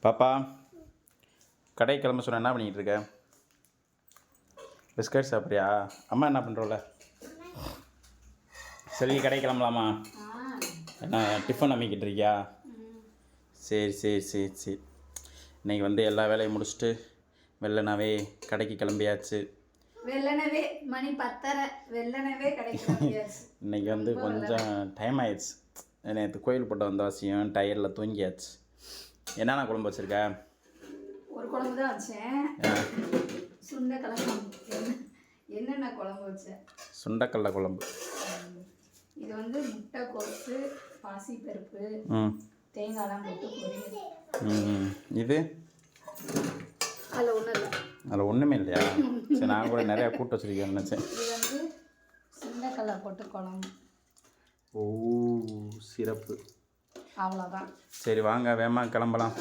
பாப்பா கடை கிளம்ப சொன்ன என்ன பண்ணிகிட்டு இருக்க? பிஸ்கட் சாப்பிட்றியா? அம்மா என்ன பண்ணுறோல? சரி கடை கிளம்பலாமா? என்ன டிஃபன் அமைக்கிட்டு இருக்கியா? சரி சரி சரி சரி. இன்றைக்கி வந்து எல்லா வேலையும் முடிச்சுட்டு வெள்ளனாவே கடைக்கு கிளம்பியாச்சு. வெள்ளனவே மணி 10:30 வெள்ளனவே கடைக்கு. இன்றைக்கி வந்து கொஞ்சம் டைம் ஆயிடுச்சு. நேற்று கோயில் போட்ட வந்த அவசியம் டயரில் தூங்கியாச்சு. என்னென்ன குழம்பு வச்சுருக்க? ஒரு குழம்பு தான் வச்சேன். சுண்டைக்கடலை குழம்பு. என்னென்ன குழம்பு வச்சேன்? சுண்டைக்கடலை குழம்பு. இது வந்து முட்டை கோஸு பாசிப்பருப்பு தேங்காய்லாம் போட்டு பொரியல். இது அதில் ஒன்றும் இல்லை. அதில் ஒன்றுமே இல்லையா? சரி, நான் கூட நிறையா கூட்டு வச்சுருக்கேன் நினச்சேன். இது வந்து சுண்டைக்கடலை போட்டு குழம்பு. ஓ சிறப்பு. அவ்வளோதான். சரி வாங்க வேகமாக கிளம்பலாம்.